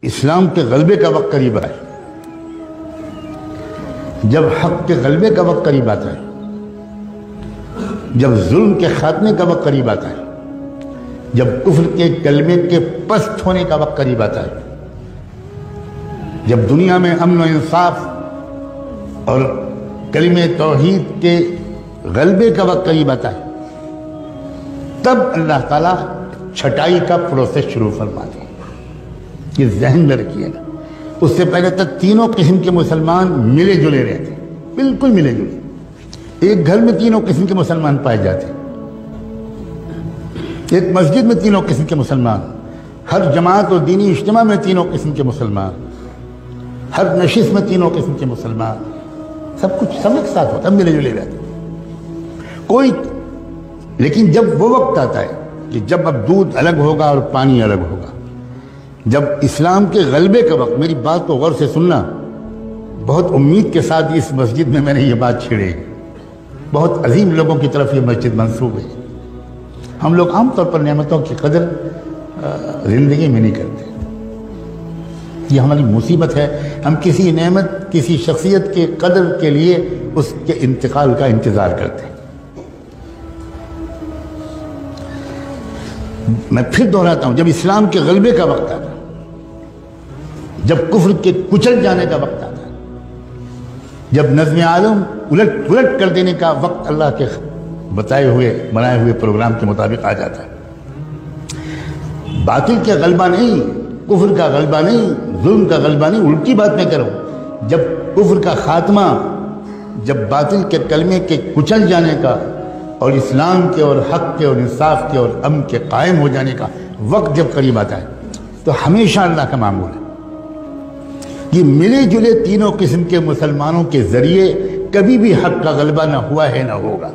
اسلام کے غلبے کا وقت قریب آئے، جب حق کے غلبے کا وقت قریب آتا ہے، جب ظلم کے خاتمے کا وقت قریب آتا ہے، جب کفر کے کلمے کے پست ہونے کا وقت قریب آتا ہے، جب دنیا میں امن و انصاف اور کلمہ توحید کے غلبے کا وقت قریب آتا ہے، تب اللہ تعالیٰ چھٹائی کا پروسیس شروع فرماتے ہیں۔ یہ ذہن میں رکھیے گا، اس سے پہلے تک تینوں قسم کے مسلمان ملے جلے رہتے، بالکل ملے جلے، ایک گھر میں تینوں قسم کے مسلمان پائے جاتے، ایک مسجد میں تینوں قسم کے مسلمان، ہر جماعت اور دینی اجتماع میں تینوں قسم کے مسلمان، ہر نشست میں تینوں قسم کے مسلمان، سب کچھ سب ایک ساتھ ہوتا، ملے جلے رہتے کوئی۔ لیکن جب وہ وقت آتا ہے کہ جب اب دودھ الگ ہوگا اور پانی الگ ہوگا، جب اسلام کے غلبے کا وقت، میری بات کو غور سے سننا، بہت امید کے ساتھ اس مسجد میں میں نے یہ بات چھیڑی، بہت عظیم لوگوں کی طرف یہ مسجد منسوب ہے۔ ہم لوگ عام طور پر نعمتوں کی قدر زندگی میں نہیں کرتے، یہ ہماری مصیبت ہے۔ ہم کسی نعمت، کسی شخصیت کے قدر کے لیے اس کے انتقال کا انتظار کرتے ہیں۔ میں پھر دہراتا ہوں، جب اسلام کے غلبے کا وقت آتا ہے، جب کفر کے کچل جانے کا وقت آتا ہے، جب نظم عالم الٹ کر دینے کا وقت اللہ کے بنائے ہوئے پروگرام کے مطابق آ جاتا ہے، باطل کا غلبہ نہیں، کفر کا غلبہ نہیں، ظلم کا غلبہ نہیں، الٹی بات میں کروں، جب کفر کا خاتمہ، جب باطل کے کلمے کے کچل جانے کا اور اسلام کے اور حق کے اور انصاف کے اور امن کے قائم ہو جانے کا وقت جب قریب آتا ہے، تو ہمیشہ اللہ کا معمول ہے کہ ملے جلے تینوں قسم کے مسلمانوں کے ذریعے کبھی بھی حق کا غلبہ نہ ہوا ہے نہ ہوگا۔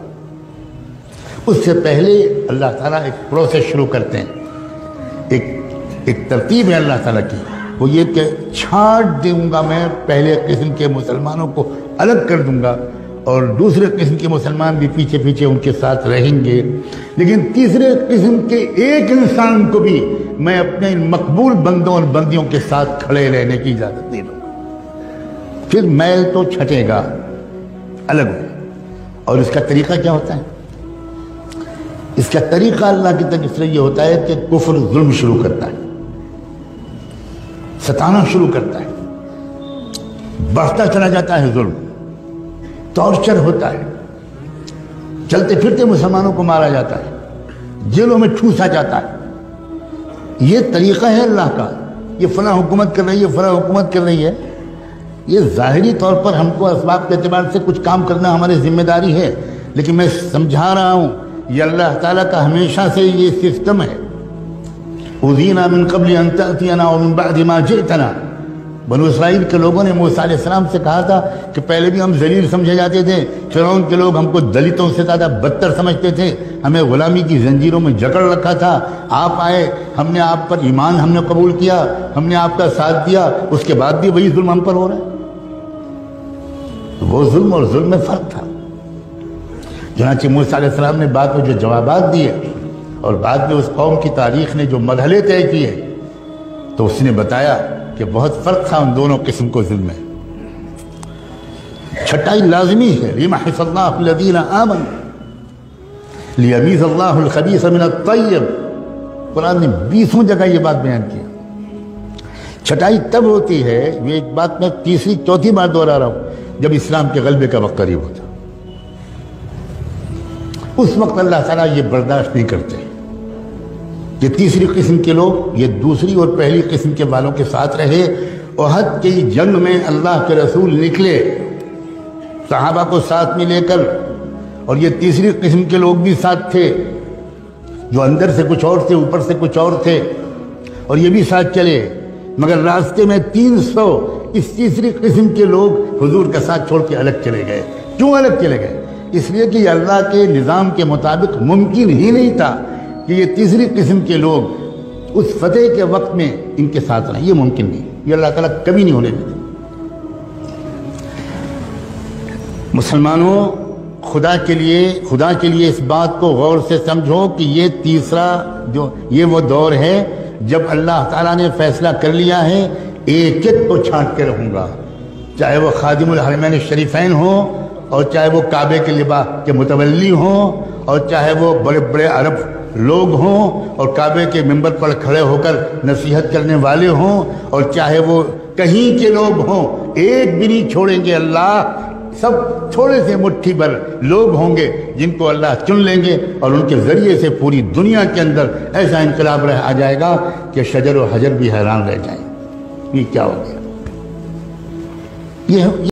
اس سے پہلے اللہ تعالیٰ ایک پروسیس شروع کرتے ہیں، ایک ترتیب ہے اللہ تعالیٰ کی، وہ یہ کہ چھانٹ دوں گا میں، پہلے قسم کے مسلمانوں کو الگ کر دوں گا اور دوسرے قسم کے مسلمان بھی پیچھے پیچھے ان کے ساتھ رہیں گے، لیکن تیسرے قسم کے ایک انسان کو بھی میں اپنے مقبول بندوں اور بندیوں کے ساتھ کھڑے رہنے کی اجازت دے دوں گا۔ پھر میل تو چھٹے گا، الگ ہوگا۔ اور اس کا طریقہ کیا ہوتا ہے؟ اس کا طریقہ اللہ کی طرف سے یہ ہوتا ہے کہ کفر ظلم شروع کرتا ہے، ستانا شروع کرتا ہے، بڑھتا چلا جاتا ہے ظلم، ٹارچر ہوتا ہے، چلتے پھرتے مسلمانوں کو مارا جاتا ہے، جیلوں میں ٹھوسا جاتا ہے۔ یہ طریقہ ہے اللہ کا، یہ فلاں حکومت کر رہی ہے، فلاں حکومت کر رہی ہے، یہ ظاہری طور پر ہم کو اسباب کے اعتبار سے کچھ کام کرنا ہماری ذمہ داری ہے، لیکن میں سمجھا رہا ہوں یہ اللہ تعالیٰ کا ہمیشہ سے یہ سسٹم ہے۔ اُذِينَا مِن قَبْلِ أَن تَأْتِيَنَا وَمِن بَعْدِ مَا جِئْتَنَا، بنو اسرائیل کے لوگوں نے موسیٰ علیہ السلام سے کہا تھا کہ پہلے بھی ہم ذلیل سمجھے جاتے تھے، فرعون کے لوگ ہم کو دلتوں سے زیادہ بدتر سمجھتے تھے، ہمیں غلامی کی زنجیروں میں جکڑ رکھا تھا، آپ آئے، ہم نے آپ پر ایمان ہم نے قبول کیا، ہم نے آپ کا ساتھ دیا، اس کے بعد بھی وہی ظلم ہم پر ہو رہا ہے۔ وہ ظلم اور ظلم میں فرق تھا۔ چنانچہ موسیٰ علیہ السلام نے بعد میں جو جوابات دیے اور بعد میں اس قوم کی تاریخ نے جو مرحلے طے کیے، تو اس نے بتایا کہ بہت فرق تھا ان دونوں قسم کو ظلم میں۔ چھٹائی لازمی ہے، لِيَمْحِصَ اللَّهُ الَّذِينَ آمَنُوا لِيَمِيزَ اللَّهُ الْخَبِيثَ مِنَ الطَّيِّبِ۔ قرآن نے 20 جگہ یہ بات بیان کی۔ چھٹائی تب ہوتی ہے، یہ ایک بات میں تیسری چوتھی بار دوہرا رہا ہوں، جب اسلام کے غلبے کا وقت قریب ہوتا، اس وقت اللہ تعالیٰ یہ برداشت نہیں کرتے کہ تیسری قسم کے لوگ یہ دوسری اور پہلی قسم کے والوں کے ساتھ رہے۔ احد کی جنگ میں اللہ کے رسول نکلے صحابہ کو ساتھ میں لے کر، اور یہ تیسری قسم کے لوگ بھی ساتھ تھے، جو اندر سے کچھ اور تھے، اوپر سے کچھ اور تھے، اور یہ بھی ساتھ چلے، مگر راستے میں 300 اس تیسری قسم کے لوگ حضور کا ساتھ چھوڑ کے الگ چلے گئے۔ کیوں الگ چلے گئے؟ اس لیے کہ یہ اللہ کے نظام کے مطابق ممکن ہی نہیں تھا کہ یہ تیسری قسم کے لوگ اس فتح کے وقت میں ان کے ساتھ رہیں، یہ ممکن نہیں، یہ اللہ تعالیٰ کبھی نہیں ہونے دیتے۔ مسلمانوں، خدا کے لیے اس بات کو غور سے سمجھو کہ یہ تیسرا جو یہ وہ دور ہے جب اللہ تعالیٰ نے فیصلہ کر لیا ہے ایک ایک کو چھانٹ کے رہوں گا، چاہے وہ خادم الحرمین شریفین ہوں، اور چاہے وہ کعبے کے لباس کے متولی ہوں، اور چاہے وہ بڑے بڑے عرب لوگ ہوں اور کعبے کے منبر پر کھڑے ہو کر نصیحت کرنے والے ہوں، اور چاہے وہ کہیں کے لوگ ہوں، ایک بھی نہیں چھوڑیں گے اللہ۔ سب تھوڑے سے مٹھی بھر لوگ ہوں گے جن کو اللہ چن لیں گے، اور ان کے ذریعے سے پوری دنیا کے اندر ایسا انقلاب آ جائے گا کہ شجر و حجر بھی حیران رہ جائیں۔ یہ کیا ہو گیا؟ یہ